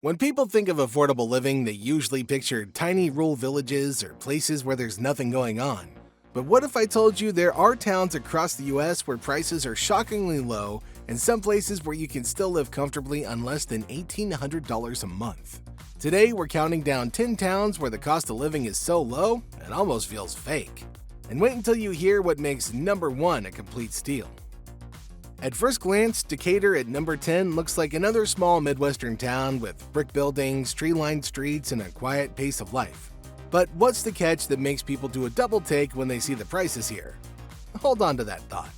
When people think of affordable living, they usually picture tiny rural villages or places where there's nothing going on. But what if I told you there are towns across the US where prices are shockingly low and some places where you can still live comfortably on less than $1,800 a month? Today, we're counting down 10 towns where the cost of living is so low, it almost feels fake. And wait until you hear what makes number 1 a complete steal. At first glance, Decatur at number 10 looks like another small Midwestern town with brick buildings, tree-lined streets, and a quiet pace of life. But what's the catch that makes people do a double take when they see the prices here? Hold on to that thought.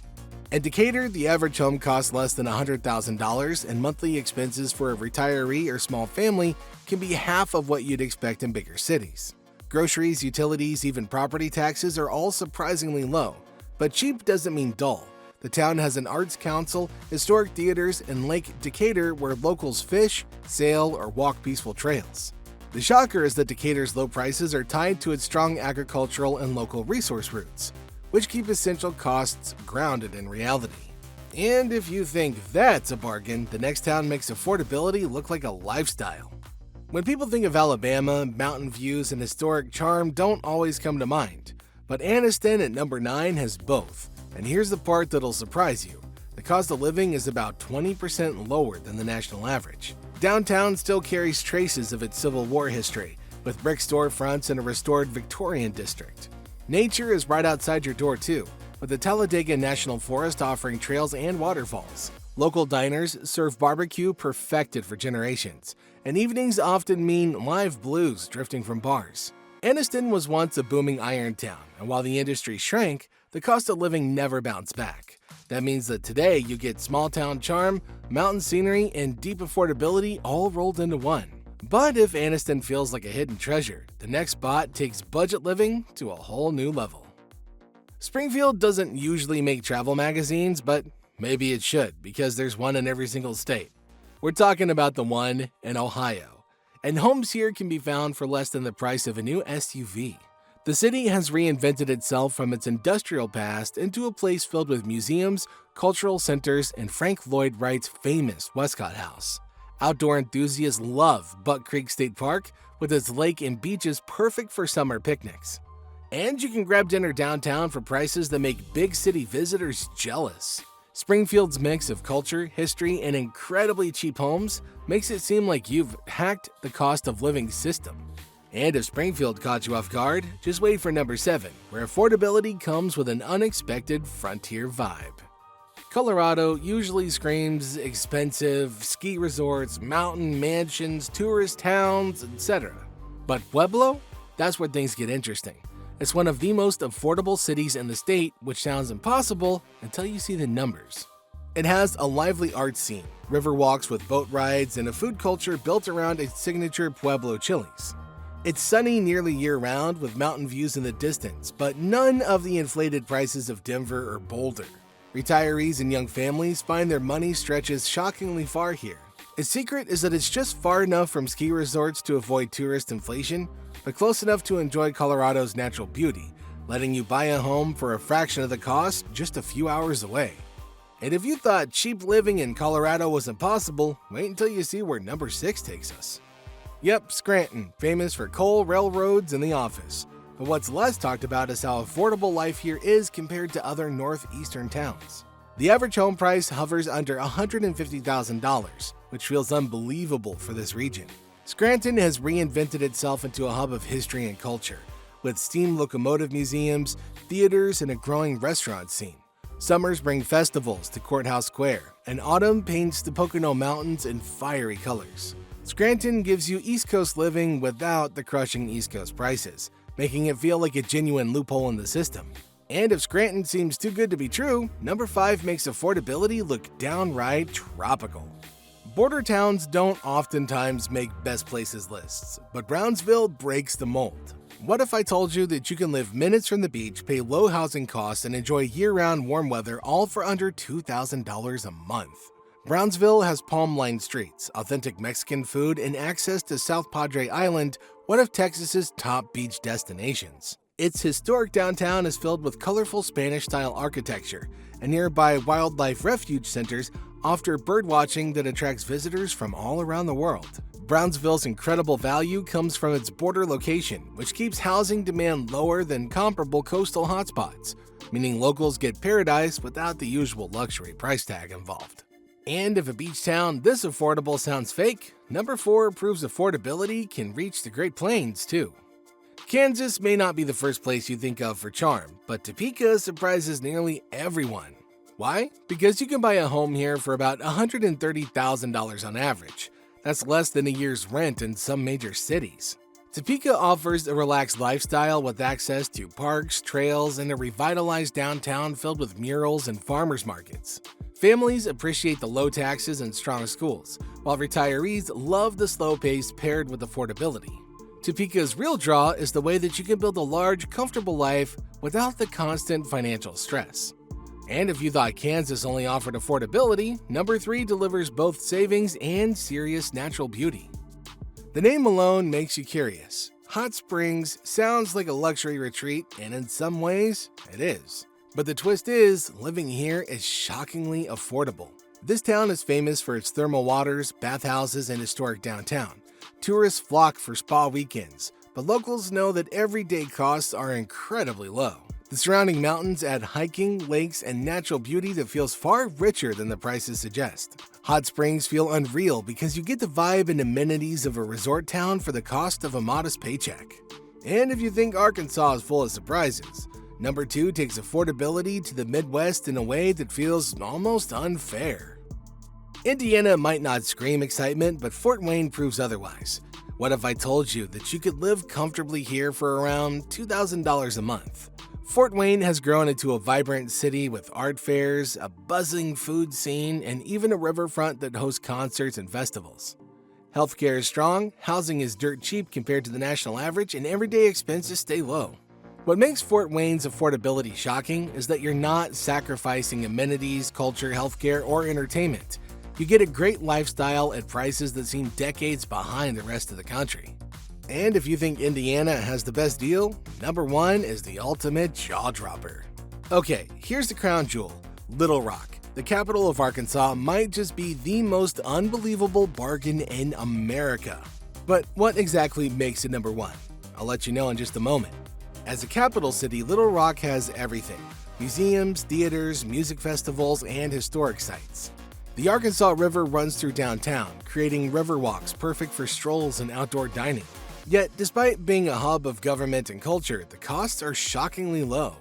At Decatur, the average home costs less than $100,000, and monthly expenses for a retiree or small family can be half of what you'd expect in bigger cities. Groceries, utilities, even property taxes are all surprisingly low. But cheap doesn't mean dull. The town has an arts council, historic theaters, and Lake Decatur where locals fish, sail, or walk peaceful trails. The shocker is that Decatur's low prices are tied to its strong agricultural and local resource routes, which keep essential costs grounded in reality. And if you think that's a bargain, the next town makes affordability look like a lifestyle. When people think of Alabama, mountain views and historic charm don't always come to mind, but Anniston at number 9 has both. And here's the part that'll surprise you. The cost of living is about 20% lower than the national average. Downtown still carries traces of its Civil War history, with brick storefronts and a restored Victorian district. Nature is right outside your door too, with the Talladega National Forest offering trails and waterfalls. Local diners serve barbecue perfected for generations, and evenings often mean live blues drifting from bars. Anniston was once a booming iron town, and while the industry shrank, the cost of living never bounced back. That means that today you get small town charm, mountain scenery, and deep affordability all rolled into one. But if Anniston feels like a hidden treasure, the next spot takes budget living to a whole new level. Springfield doesn't usually make travel magazines, but maybe it should because there's one in every single state. We're talking about the one in Ohio. And homes here can be found for less than the price of a new SUV. The city has reinvented itself from its industrial past into a place filled with museums, cultural centers, and Frank Lloyd Wright's famous Westcott House. Outdoor enthusiasts love Buck Creek State Park, with its lake and beaches perfect for summer picnics. And you can grab dinner downtown for prices that make big city visitors jealous. Springfield's mix of culture, history, and incredibly cheap homes makes it seem like you've hacked the cost of living system. And if Springfield caught you off guard, just wait for number 7, where affordability comes with an unexpected frontier vibe. Colorado usually screams expensive, ski resorts, mountain mansions, tourist towns, etc. But Pueblo? That's where things get interesting. It's one of the most affordable cities in the state, which sounds impossible until you see the numbers. It has a lively art scene, river walks with boat rides, and a food culture built around its signature Pueblo chilies. It's sunny nearly year-round with mountain views in the distance, but none of the inflated prices of Denver or Boulder. Retirees and young families find their money stretches shockingly far here. Its secret is that it's just far enough from ski resorts to avoid tourist inflation, but close enough to enjoy Colorado's natural beauty, letting you buy a home for a fraction of the cost just a few hours away. And if you thought cheap living in Colorado was impossible, wait until you see where number 6 takes us. Yep, Scranton, famous for coal, railroads, and The Office. But what's less talked about is how affordable life here is compared to other northeastern towns. The average home price hovers under $150,000, which feels unbelievable for this region. Scranton has reinvented itself into a hub of history and culture, with steam locomotive museums, theaters, and a growing restaurant scene. Summers bring festivals to Courthouse Square, and autumn paints the Pocono Mountains in fiery colors. Scranton gives you East Coast living without the crushing East Coast prices, making it feel like a genuine loophole in the system. And if Scranton seems too good to be true, number 5 makes affordability look downright tropical. Border towns don't oftentimes make best places lists, but Brownsville breaks the mold. What if I told you that you can live minutes from the beach, pay low housing costs, and enjoy year-round warm weather all for under $2,000 a month? Brownsville has palm-lined streets, authentic Mexican food, and access to South Padre Island, one of Texas's top beach destinations. Its historic downtown is filled with colorful Spanish-style architecture, and nearby wildlife refuge centers offer birdwatching that attracts visitors from all around the world. Brownsville's incredible value comes from its border location, which keeps housing demand lower than comparable coastal hotspots, meaning locals get paradise without the usual luxury price tag involved. And if a beach town this affordable sounds fake, number 4 proves affordability can reach the Great Plains too. Kansas may not be the first place you think of for charm, but Topeka surprises nearly everyone. Why? Because you can buy a home here for about $130,000 on average. That's less than a year's rent in some major cities. Topeka offers a relaxed lifestyle with access to parks, trails, and a revitalized downtown filled with murals and farmers markets. Families appreciate the low taxes and strong schools, while retirees love the slow pace paired with affordability. Topeka's real draw is the way that you can build a large, comfortable life without the constant financial stress. And if you thought Kansas only offered affordability, number 3 delivers both savings and serious natural beauty. The name alone makes you curious. Hot Springs sounds like a luxury retreat, and in some ways, it is. But the twist is, living here is shockingly affordable. This town is famous for its thermal waters, bathhouses, and historic downtown. Tourists flock for spa weekends, but locals know that everyday costs are incredibly low. The surrounding mountains add hiking, lakes, and natural beauty that feels far richer than the prices suggest. Hot Springs feel unreal because you get the vibe and amenities of a resort town for the cost of a modest paycheck. And if you think Arkansas is full of surprises, number 2 takes affordability to the Midwest in a way that feels almost unfair. Indiana might not scream excitement, but Fort Wayne proves otherwise. What if I told you that you could live comfortably here for around $2,000 a month? Fort Wayne has grown into a vibrant city with art fairs, a buzzing food scene, and even a riverfront that hosts concerts and festivals. Healthcare is strong, housing is dirt cheap compared to the national average, and everyday expenses stay low. What makes Fort Wayne's affordability shocking is that you're not sacrificing amenities, culture, healthcare, or entertainment. You get a great lifestyle at prices that seem decades behind the rest of the country. And if you think Indiana has the best deal, number 1 is the ultimate jaw-dropper. Okay, here's the crown jewel, Little Rock. The capital of Arkansas might just be the most unbelievable bargain in America. But what exactly makes it number 1? I'll let you know in just a moment. As a capital city, Little Rock has everything: museums, theaters, music festivals, and historic sites. The Arkansas River runs through downtown, creating river walks perfect for strolls and outdoor dining. Yet, despite being a hub of government and culture, the costs are shockingly low.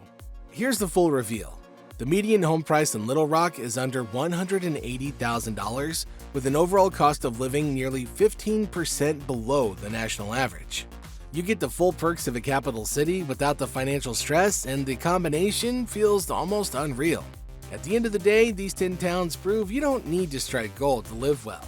Here's the full reveal. The median home price in Little Rock is under $180,000, with an overall cost of living nearly 15% below the national average. You get the full perks of a capital city without the financial stress, and the combination feels almost unreal. At the end of the day, these 10 towns prove you don't need to strike gold to live well.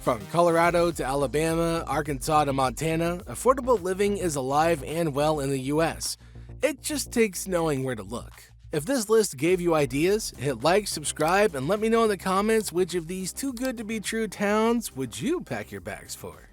From Colorado to Alabama, Arkansas to Montana, affordable living is alive and well in the US. It just takes knowing where to look. If this list gave you ideas, hit like, subscribe, and let me know in the comments which of these too good to be true towns would you pack your bags for.